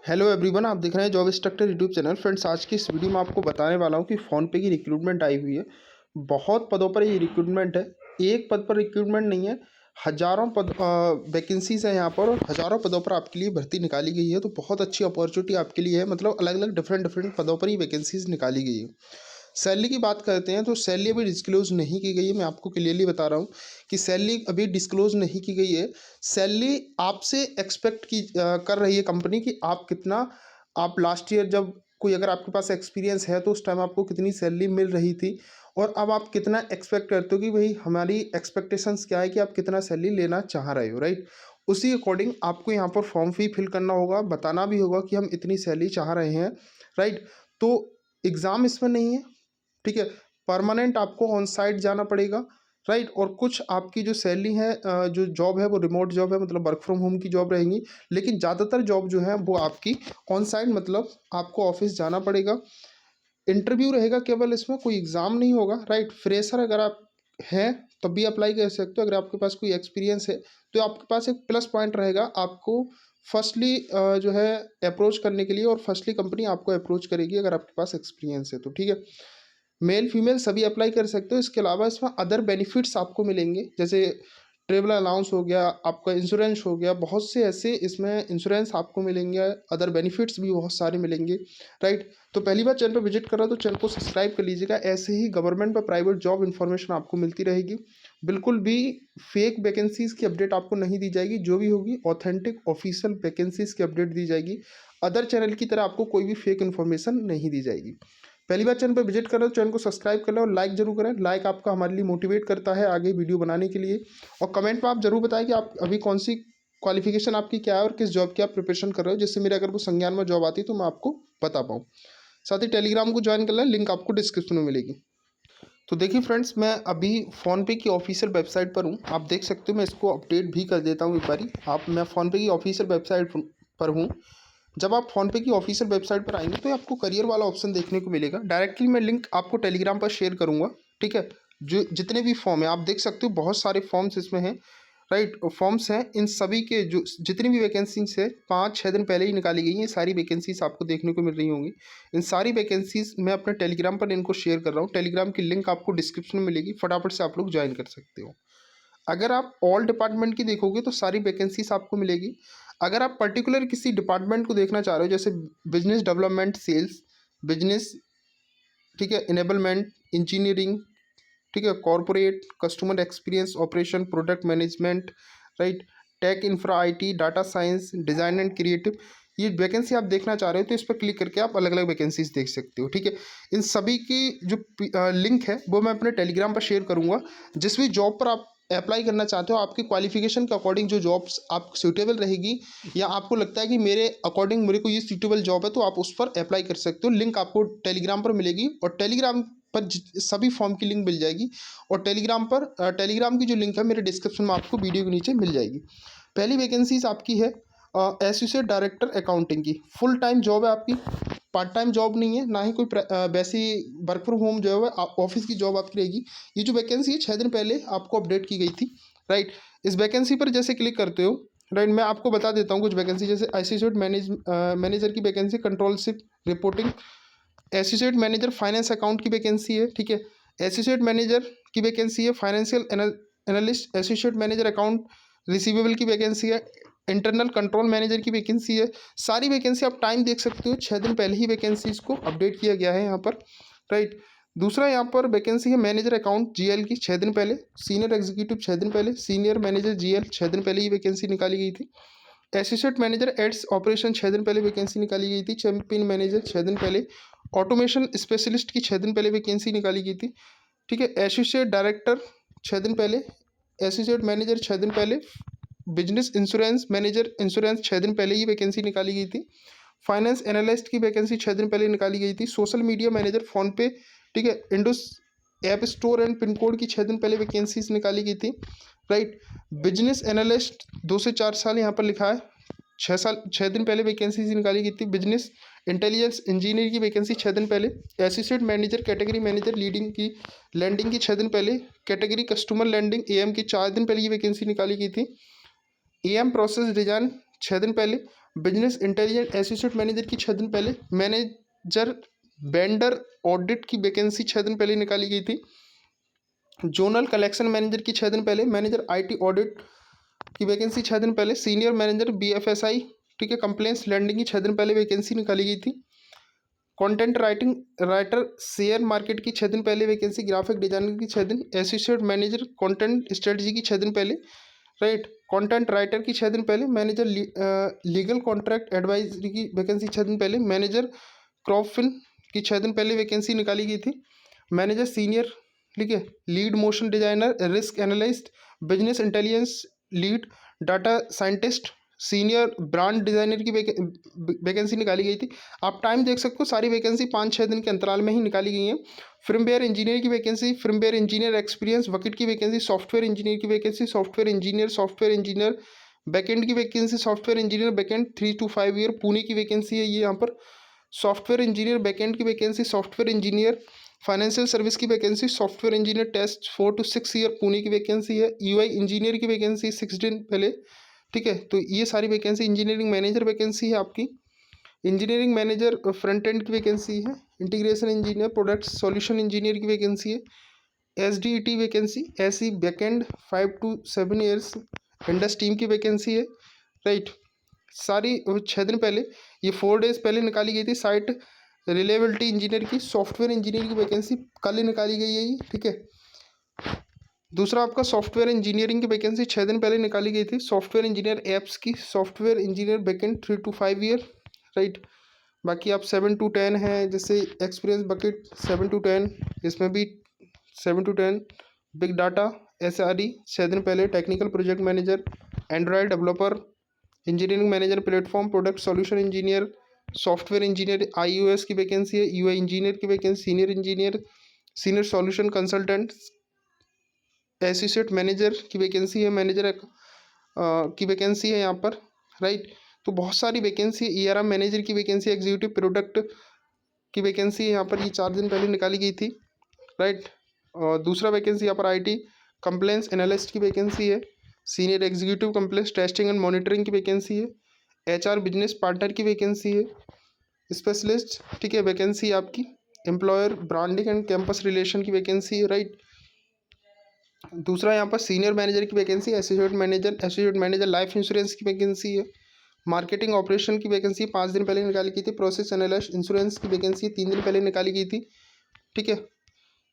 Hello everyone, आप देख रहे हैं job instructor YouTube channel. Friends, आज की इस वीडियो में आपको बताने वाला हूं कि फ़ोनपे की रिक्रूटमेंट आई हुई है। बहुत पदों पर ये रिक्रूटमेंट है। एक पद पर रिक्रूटमेंट नहीं है, हज़ारों पद वैकेंसीज़ हैं यहाँ पर और हज़ारों पदों पर आपके लिए भर्ती निकाली गई है। तो बहुत अच्छी अपॉर्चुनिटी आपके लिए है, मतलब अलग अलग डिफरेंट डिफरेंट पदों पर ही वैकेंसीज़ निकाली गई है। सैलरी की बात करते हैं तो सैलरी अभी डिस्क्लोज़ नहीं की गई है। मैं आपको क्लियरली बता रहा हूँ कि सैलरी अभी डिस्क्लोज़ नहीं की गई है। सैलरी आपसे एक्सपेक्ट कर रही है कंपनी कि आप कितना, आप लास्ट ईयर जब कोई अगर आपके पास एक्सपीरियंस है तो उस टाइम आपको कितनी सैलरी मिल रही थी और अब आप कितना एक्सपेक्ट करते हो कि भाई हमारी एक्सपेक्टेशंस क्या है कि आप कितना सैलरी लेना चाह रहे हो, राइट। उसी अकॉर्डिंग आपको यहाँ पर फॉर्म फिल करना होगा, बताना भी होगा कि हम इतनी सैलरी चाह रहे हैं, राइट। तो एग्ज़ाम इसमें नहीं है, ठीक है। परमानेंट आपको ऑन साइट जाना पड़ेगा, राइट। और कुछ आपकी जो सैलरी है, जो जॉब है वो रिमोट जॉब है, मतलब वर्क फ्रॉम होम की जॉब रहेंगी। लेकिन ज़्यादातर जॉब जो है वो आपकी ऑन साइट, मतलब आपको ऑफिस जाना पड़ेगा। इंटरव्यू रहेगा केवल, इसमें कोई एग्ज़ाम नहीं होगा, राइट। फ्रेशर अगर आप हैं तब भी अप्लाई कर सकते हो। अगर आपके पास कोई एक्सपीरियंस है तो आपके पास एक प्लस पॉइंट रहेगा आपको फर्स्टली जो है अप्रोच करने के लिए, और फर्स्टली कंपनी आपको अप्रोच करेगी अगर आपके पास एक्सपीरियंस है तो, ठीक है। मेल फीमेल सभी अप्लाई कर सकते हो। इसके अलावा इसमें अदर बेनिफिट्स आपको मिलेंगे, जैसे ट्रेवल अलाउंस हो गया, आपका इंश्योरेंस हो गया, बहुत से ऐसे इसमें इंश्योरेंस आपको मिलेंगे, अदर बेनिफिट्स भी बहुत सारे मिलेंगे, राइट। तो पहली बार चैनल पर विजिट कर रहा हो तो चैनल को सब्सक्राइब कर लीजिएगा। ऐसे ही गवर्नमेंट व प्राइवेट जॉब इन्फॉर्मेशन आपको मिलती रहेगी। बिल्कुल भी फेक वैकेंसीज़ की अपडेट आपको नहीं दी जाएगी, जो भी होगी ऑथेंटिक ऑफिशियल वैकेंसीज़ की अपडेट दी जाएगी। अदर चैनल की तरह आपको कोई भी फेक इन्फॉर्मेशन नहीं दी जाएगी। पहली बार चैनल पर विजिट कर रहे हो, चैनल को सब्सक्राइब कर लें और लाइक जरूर करें। लाइक आपका हमारे लिए मोटिवेट करता है आगे वीडियो बनाने के लिए। और कमेंट में आप जरूर बताएं कि आप अभी कौन सी क्वालिफिकेशन आपकी क्या है और किस जॉब की आप प्रिपरेशन कर रहे हो, जिससे मेरे अगर वो संज्ञान में जॉब आती है तो मैं आपको बता पाऊँ। साथ ही टेलीग्राम को ज्वाइन कर लें, लिंक आपको डिस्क्रिप्शन में मिलेगी। तो देखिए फ्रेंड्स, मैं अभी फ़ोनपे की ऑफिशियल वेबसाइट पर हूँ, आप देख सकते हो। मैं इसको अपडेट भी कर देता हूँ एक बारी। मैं फ़ोनपे की ऑफिशियल वेबसाइट पर हूँ। जब आप फ़ोनपे की ऑफिशियल वेबसाइट पर आएंगे तो आपको करियर वाला ऑप्शन देखने को मिलेगा। डायरेक्टली मैं लिंक आपको टेलीग्राम पर शेयर करूँगा, ठीक है। जो जितने भी फॉर्म है आप देख सकते हो, बहुत सारे फॉर्म्स इसमें हैं, राइट। फॉर्म्स हैं, इन सभी के जो जितनी भी वैकेंसीज है 5-6 दिन पहले ही निकाली गई हैं। सारी वैकेंसीज आपको देखने को मिल रही होंगी। इन सारी वैकेंसीज मैं अपने टेलीग्राम पर इनको शेयर कर रहा हूँ। टेलीग्राम की लिंक आपको डिस्क्रिप्शन में मिलेगी, फटाफट से आप लोग ज्वाइन कर सकते हो। अगर आप ऑल डिपार्टमेंट की देखोगे तो सारी वैकेंसीज आपको मिलेगी। अगर आप पर्टिकुलर किसी डिपार्टमेंट को देखना चाह रहे हो, जैसे बिजनेस डेवलपमेंट, सेल्स, बिजनेस, ठीक है, इनेबलमेंट, इंजीनियरिंग, ठीक है, corporate, customer experience, operation, product management, right, tech, infra, IT, data science, design and creative, ये वैकेंसी आप देखना चाह रहे हो तो इस पर क्लिक करके आप अलग अलग वैकेंसीज देख सकते हो, ठीक है। इन सभी की जो लिंक है वो मैं अपने टेलीग्राम पर शेयर करूँगा। जिस भी जॉब पर आप अप्लाई करना चाहते हो, आपकी क्वालिफिकेशन के अकॉर्डिंग जो जॉब्स आप सूटेबल रहेगी, या आपको लगता है कि मेरे अकॉर्डिंग मेरे को ये सूटेबल जॉब है, तो आप उस पर अप्लाई कर सकते हो। लिंक आपको टेलीग्राम पर मिलेगी और टेलीग्राम पर सभी फॉर्म की लिंक मिल जाएगी। और टेलीग्राम की जो लिंक है मेरे डिस्क्रिप्शन में आपको वीडियो के नीचे मिल जाएगी। पहली वैकेंसीज आपकी है एसोसिएट डायरेक्टर अकाउंटिंग की। फुल टाइम जॉब है आपकी, पार्ट टाइम जॉब नहीं है, ना ही कोई वैसी वर्क फ्रॉम होम जॉब है, ऑफिस की जॉब आपकी रहेगी। ये जो वैकेंसी है 6 दिन पहले आपको अपडेट की गई थी, राइट। इस वैकेंसी पर जैसे क्लिक करते हो, राइट, मैं आपको बता देता हूँ कुछ वैकेंसी। जैसे एसोसिएट मैनेजर की vacancy, controlship reporting, associate manager finance account की वैकेंसी है, ठीक है। एसोसिएट मैनेजर की वैकेंसी है, financial analyst, associate manager account receivable की वैकेंसी है, इंटरनल कंट्रोल मैनेजर की वैकेंसी है। सारी वैकेंसी आप टाइम देख सकते हो, 6 दिन पहले ही वैकेंसीज को अपडेट किया गया है यहाँ पर, राइट। दूसरा यहाँ पर वैकेंसी है मैनेजर अकाउंट जीएल की, 6 दिन पहले। सीनियर एग्जीक्यूटिव 6 दिन पहले। सीनियर मैनेजर जीएल 6 दिन पहले ही वैकेंसी निकाली गई थी। एसोसिएट मैनेजर एड्स ऑपरेशन 6 दिन पहले वैकेंसी निकाली गई थी। चैंपियन मैनेजर 6 दिन पहले। ऑटोमेशन स्पेशलिस्ट की 6 दिन पहले वैकेंसी निकाली गई थी, ठीक है। एसोसिएट डायरेक्टर 6 दिन पहले। एसोसिएट मैनेजर 6 दिन पहले। बिजनेस इंश्योरेंस मैनेजर इंश्योरेंस 6 दिन पहले ही वैकेंसी निकाली गई थी। फाइनेंस एनालिस्ट की वैकेंसी 6 दिन पहले निकाली गई थी। सोशल मीडिया मैनेजर फ़ोनपे, ठीक है, इंडोस app store and pin code की 6 दिन पहले वैकेंसीज निकाली गई थी, राइट। बिजनेस एनालिस्ट 2 से 4 साल यहाँ पर लिखा है, 6 दिन पहले वैकेंसीज निकाली गई थी। बिजनेस इंटेलिजेंस इंजीनियर की वैकेंसी 6 दिन पहले। Associate manager category manager leading की लैंडिंग की 6 दिन पहले। कैटेगरी कस्टमर लैंडिंग एएम की 4 दिन पहले ये वैकेंसी निकाली गई थी। एएम प्रोसेस डिजाइन 6 दिन पहले। बिजनेस इंटेलिजेंस एसोसिएट मैनेजर की 6 दिन पहले, मैनेजर वेंडर ऑडिट की वैकेंसी 6 दिन पहले निकाली गई थी। जोनल कलेक्शन मैनेजर की 6 दिन पहले, मैनेजर आईटी ऑडिट की वैकेंसी 6 दिन पहले, सीनियर मैनेजर बीएफएसआई, ठीक है, कंप्लेंट्स लैंडिंग की 6 दिन पहले वैकेंसी निकाली गई थी। Content writing writer share market की 6 दिन पहले वैकेंसी, ग्राफिक डिजाइनर की 6 दिन, एसोसिएट मैनेजर कंटेंट स्ट्रेटजी की 6 दिन पहले, राइट, कंटेंट राइटर की 6 दिन पहले, मैनेजर लीगल कॉन्ट्रैक्ट एडवाइजरी की वैकेंसी 6 दिन पहले, मैनेजर क्रॉपफिन की 6 दिन पहले वैकेंसी निकाली गई थी। मैनेजर सीनियर, ठीक है, lead motion designer, risk analyst, business intelligence lead, data scientist, senior brand designer की वैकेंसी निकाली गई थी। आप टाइम देख सकते हो, सारी वैकेंसी 5-6 दिन के अंतराल में ही निकाली गई हैं। फिल्मवेयर इंजीनियर की वैकेंसी, फिल्मवेयर इंजीनियर एक्सपीरियंस वकीट की वैकेंसी, सॉफ्टवेयर इंजीनियर की वैकेंसी, सॉफ्टवेयर इंजीनियर बैकएंड की vacancy, software engineer backend 3 to 5 year Pune की वैकेंसी है ये यहाँ पर। सॉफ्टवेयर इंजीनियर बैकएंड की vacancy, software engineer financial service की vacancy, software engineer test 4 to 6 year Pune की वैकेंसी है। यूआई इंजीनियर की वैकेंसी 6 दिन पहले, ठीक है। तो ये सारी वैकेंसी, इंजीनियरिंग मैनेजर वैकेंसी है आपकी, इंजीनियरिंग मैनेजर फ्रंट एंड की वैकेंसी है, integration engineer product solution engineer की वैकेंसी है, SDET vacancy, SE backend 5 to 7 years Indus team की वैकेंसी है, राइट। सारी 6 दिन पहले, ये 4 डेज पहले निकाली गई थी। साइट रिलेबिलिटी इंजीनियर की, सॉफ्टवेयर इंजीनियर की वैकेंसी कल निकाली गई है ये, ठीक है। दूसरा आपका सॉफ्टवेयर इंजीनियरिंग की वैकेंसी 6 दिन पहले निकाली गई थी। सॉफ्टवेयर इंजीनियर एप्स की, software engineer backend 3 to 5 year, right. बाकी आप 7 to 10 है, जैसे एक्सपीरियंस बकेट 7 to 10, इसमें भी 7 to 10, बिग डाटा एसआरई 6 दिन पहले, technical project manager, Android developer, engineering manager platform product solution engineer, software engineer iOS की वैकेंसी है, यूआई इंजीनियर की vacancy, senior solution consultant, associate manager की वैकेंसी है, manager की वैकेंसी है यहाँ पर, राइट। तो बहुत सारी वैकेंसी, ईआरएम मैनेजर की वैकेंसी, एग्जीक्यूटिव प्रोडक्ट की वैकेंसी है यहाँ पर, ये 4 दिन पहले निकाली गई थी, राइट। और दूसरा वैकेंसी यहाँ पर आईटी कंप्लेंस एनालिस्ट की वैकेंसी है, senior executive compliance testing and monitoring की वैकेंसी है, एचआर बिजनेस पार्टनर की वैकेंसी है, स्पेशलिस्ट, ठीक है, वैकेंसी आपकी, employer branding and campus relation की वैकेंसी है, राइट। दूसरा यहाँ पर सीनियर मैनेजर की vacancy, associate manager life insurance की वैकेंसी है, मार्केटिंग ऑपरेशन की वैकेंसी 5 दिन पहले निकाली गई थी, प्रोसेस एनालिस्ट इंश्योरेंस की वैकेंसी 3 दिन पहले निकाली गई थी, ठीक है।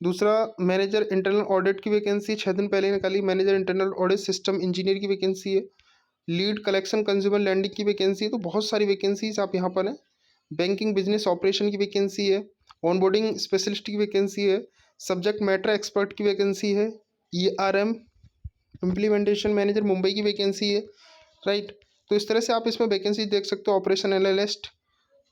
दूसरा मैनेजर इंटरनल ऑडिट की वैकेंसी 6 दिन पहले निकाली, manager internal audit system engineer की वैकेंसी है, लीड कलेक्शन कंज्यूमर लैंडिंग की वैकेंसी है। तो बहुत सारी वैकेंसीज आप यहाँ पर हैं। बैंकिंग बिजनेस ऑपरेशन की वैकेंसी है, ऑनबोर्डिंग स्पेशलिस्ट की वैकेंसी है, सब्जेक्ट मैटर एक्सपर्ट की वैकेंसी है, ईआरएम इम्प्लीमेंटेशन मैनेजर मुंबई की वैकेंसी है, राइट। तो इस तरह से आप इसमें वैकेंसी देख सकते हो, ऑपरेशन एनालिस्ट,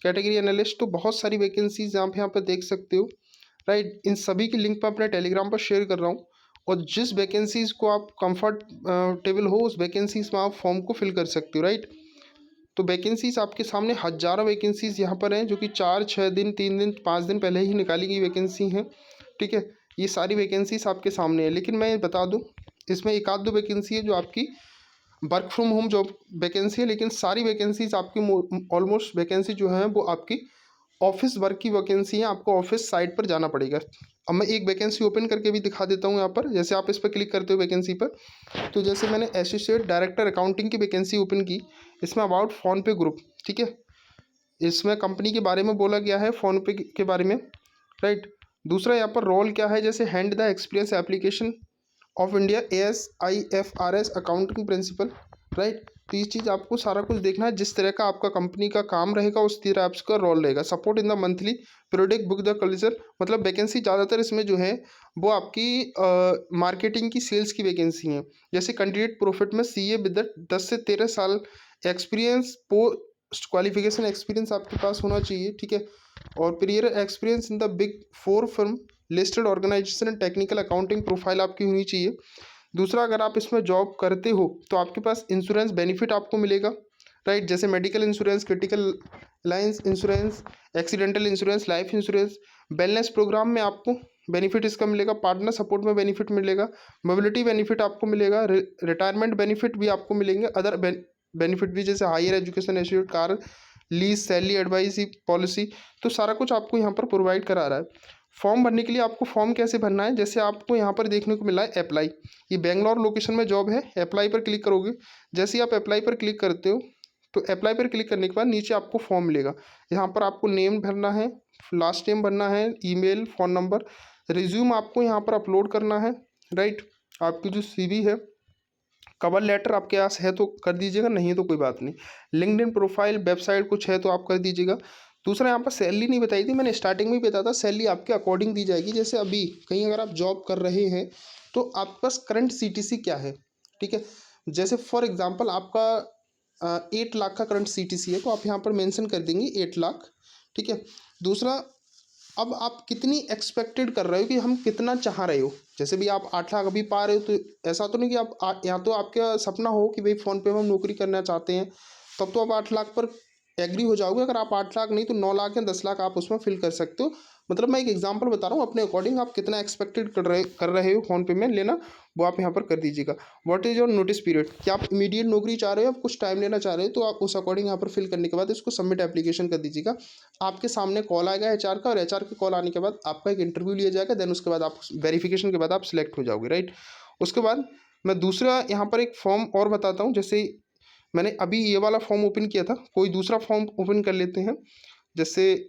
कैटेगरी एनालिस्ट, तो बहुत सारी वैकेंसीज आप यहाँ पर देख सकते हो, राइट। इन सभी की लिंक मैं अपने टेलीग्राम पर शेयर कर रहा हूँ, और जिस वैकेंसीज को आप कंफर्टेबल हो उस वैकेंसीज में आप फॉर्म को फिल कर सकते हो, राइट। तो वैकेंसीज आपके सामने हज़ारों वैकेंसीज यहाँ पर हैं, जो कि 4-6 दिन 3 दिन 5 दिन पहले ही निकाली गई वैकेंसी हैं, ठीक है। ये सारी वैकेंसीज आपके सामने है, लेकिन मैं बता दूँ, इसमें एक आध दो वैकेंसी है जो आपकी work from home job vacancy है, लेकिन सारी वैकेंसीज आपकी ऑलमोस्ट वैकेंसी जो है वो आपकी ऑफिस वर्क की वैकेंसी है, आपको ऑफिस साइट पर जाना पड़ेगा। अब मैं एक वैकेंसी ओपन करके भी दिखा देता हूँ यहाँ पर। जैसे आप इस पर क्लिक करते हो वैकेंसी पर, तो जैसे मैंने एसोसिएट डायरेक्टर अकाउंटिंग की वैकेंसी ओपन की, इसमें अबाउट फ़ोनपे ग्रुप, ठीक है, इसमें कंपनी के बारे में बोला गया है, फ़ोनपे के बारे में, राइट। दूसरा यहाँ पर रोल क्या है, जैसे hand the experience application of India ASIFRS accounting principle, right. तो ये चीज़ आपको सारा कुछ देखना है, जिस तरह का आपका कंपनी का काम रहेगा उस तरह आपका रोल रहेगा। Support in the monthly periodic book the culture, मतलब वैकेंसी ज़्यादातर इसमें जो है वो आपकी मार्केटिंग की सेल्स की वैकेंसी है। जैसे कैंडिडेट प्रोफिट में CA विद 10 से 13 साल एक्सपीरियंस, पोस्ट क्वालिफिकेशन एक्सपीरियंस आपके पास होना चाहिए, ठीक है। और prior experience in the big 4 firm listed organisation and technical accounting profile आपकी होनी चाहिए। दूसरा, अगर आप इसमें जॉब करते हो तो आपके पास इंश्योरेंस बेनिफिट आपको मिलेगा, राइट। जैसे medical insurance, critical lines insurance, accidental insurance, life insurance, wellness program में आपको बेनिफिट इसका मिलेगा, पार्टनर सपोर्ट में बेनिफिट मिलेगा, मोबिलिटी बेनिफिट आपको मिलेगा, रिटायरमेंट बेनिफिट भी आपको मिलेंगे, अदर बेनिफिट भी, जैसे higher education assured, car lease, salary advice policy, तो सारा कुछ आपको यहाँ पर प्रोवाइड करा रहा है। फॉर्म भरने के लिए आपको फॉर्म कैसे भरना है, जैसे आपको यहाँ पर देखने को मिला है अप्लाई, ये बेंगलोर लोकेशन में जॉब है। अप्लाई पर क्लिक करोगे, जैसे ही आप अप्लाई पर क्लिक करते हो तो अप्लाई पर क्लिक करने के बाद नीचे आपको फॉर्म मिलेगा। यहाँ पर आपको नेम भरना है, लास्ट नेम भरना है, ईमेल, फ़ोन नंबर, रिज्यूम आपको यहाँ पर अपलोड करना है, राइट। आपकी जो सीवी है, कवर लेटर आपके पास है तो कर दीजिएगा, नहीं है तो कोई बात नहीं। लिंक्डइन प्रोफाइल, वेबसाइट कुछ है तो आप कर दीजिएगा। दूसरा, यहाँ पर सैलरी नहीं बताई थी, मैंने स्टार्टिंग में ही बताया था, सैलरी आपके अकॉर्डिंग दी जाएगी। जैसे अभी कहीं अगर आप जॉब कर रहे हैं तो आपके पास करंट सीटीसी क्या है, ठीक है। जैसे फॉर एग्जांपल आपका 8 लाख का करंट सीटीसी है, तो आप यहाँ पर मेंशन कर देंगे 8 लाख, ठीक है। दूसरा, अब आप कितनी एक्सपेक्टेड कर रहे हो कि हम कितना चाह रहे हो। जैसे भी आप 8 लाख अभी पा रहे हो, तो ऐसा तो नहीं कि आप या तो आपका सपना हो कि भाई फ़ोनपे में हम नौकरी करना चाहते हैं, तब तो आप 8 लाख पर एग्री हो जाओगे। अगर आप 8 लाख नहीं तो 9 लाख या 10 लाख आप उसमें फिल कर सकते हो। मतलब मैं एक एग्जांपल बता रहा हूँ, अपने अकॉर्डिंग आप कितना एक्सपेक्टेड कर रहे हो फ़ोनपे में लेना, वो आप यहाँ पर कर दीजिएगा। What is your notice period, क्या आप इमीडिएट नौकरी चाह रहे हो, आप कुछ टाइम लेना चाह रहे हो, तो आप उस अकॉर्डिंग यहाँ पर फिल करने के बाद इसको सबमिट एप्लीकेशन कर दीजिएगा। आपके सामने कॉल आएगा एचआर का, और एचआर के कॉल आने के बाद आपका एक इंटरव्यू लिया जाएगा। देन उसके बाद आप वेरिफिकेशन के बाद आप सिलेक्ट हो जाओगे, राइट। उसके बाद मैं दूसरा यहाँ पर एक फॉर्म और बताता हूँ। जैसे मैंने अभी ये वाला फॉर्म ओपन किया था, कोई दूसरा फॉर्म ओपन कर लेते हैं। जैसे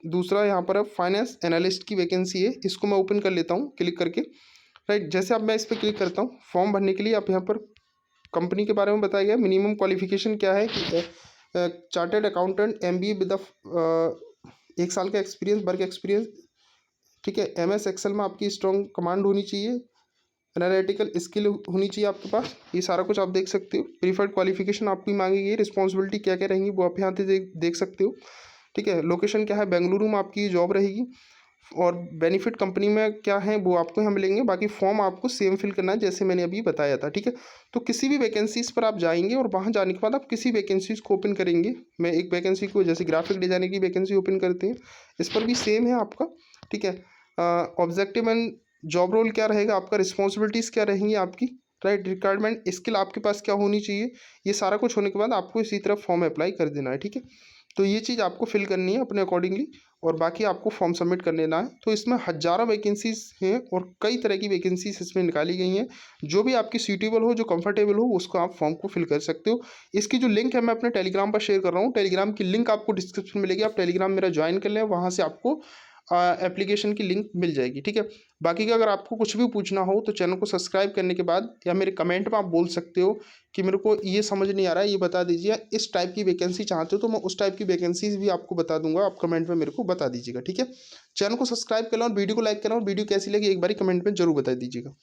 दूसरा यहाँ पर फाइनेंस एनालिस्ट की वैकेंसी है, इसको मैं ओपन कर लेता हूँ क्लिक करके, राइट। जैसे अब मैं इस पर क्लिक करता हूँ, फॉर्म भरने के लिए आप यहाँ पर कंपनी के बारे में बताया गया, मिनिमम क्वालिफिकेशन क्या है कि चार्टर्ड अकाउंटेंट, एमबीए विद 1 साल का एक्सपीरियंस, वर्क एक्सपीरियंस, ठीक है। एमएस एक्सेल में आपकी स्ट्रॉन्ग कमांड होनी चाहिए, एनालिटिकल स्किल होनी चाहिए आपके पास, ये सारा कुछ आप देख सकते हो। प्रीफर्ड क्वालिफिकेशन आपकी मांगी गई, रिस्पॉन्सिबिलिटी क्या क्या रहेंगी वो आप यहाँ से देख सकते हो, ठीक है। लोकेशन क्या है, बेंगलुरु में आपकी जॉब रहेगी, और बेनिफिट कंपनी में क्या है वो आपको यहाँ मिलेंगे। बाकी फॉर्म आपको सेम फिल करना है जैसे मैंने अभी बताया था, ठीक है। तो किसी भी वैकेंसीज़ पर आप जाएंगे और वहाँ जाने के बाद आप किसी वैकेंसीज़ को ओपन करेंगे। मैं एक वैकेंसी को, जैसे ग्राफिक डिजाइनर की वैकेंसी ओपन करते हैं, इस पर भी सेम है आपका, ठीक है। ऑब्जेक्टिव एंड जॉब रोल क्या रहेगा आपका, रिस्पॉन्सिबिलिटीज़ क्या रहेंगी आपकी, राइट। रिक्वायरमेंट स्किल आपके पास क्या होनी चाहिए, ये सारा कुछ होने के बाद आपको इसी तरह फॉर्म अप्लाई कर देना है, ठीक है। तो ये चीज़ आपको फिल करनी है अपने अकॉर्डिंगली, और बाकी आपको फॉर्म सबमिट कर लेना है। तो इसमें हज़ारों वैकेंसीज हैं और कई तरह की वैकेंसीज इसमें निकाली गई हैं। जो भी आपकी सूटेबल हो, जो कंफर्टेबल हो, उसको आप फॉर्म को फिल कर सकते हो। इसकी जो लिंक है मैं अपने टेलीग्राम पर शेयर कर रहा हूँ, टेलीग्राम की लिंक आपको डिस्क्रिप्शन में मिलेगी, आप टेलीग्राम मेरा ज्वाइन कर लें, वहाँ से आपको एप्लीकेशन की लिंक मिल जाएगी, ठीक है। बाकी का अगर आपको कुछ भी पूछना हो तो चैनल को सब्सक्राइब करने के बाद या मेरे कमेंट में आप बोल सकते हो कि मेरे को ये समझ नहीं आ रहा है, ये बता दीजिए, इस टाइप की वैकेंसी चाहते हो तो मैं उस टाइप की वैकेंसीज भी आपको बता दूंगा, आप कमेंट में मेरे को बता दीजिएगा, ठीक है। चैनल को सब्सक्राइब करना और वीडियो को लाइक करना, और वीडियो कैसी लगी एक बार कमेंट में जरूर बता दीजिएगा।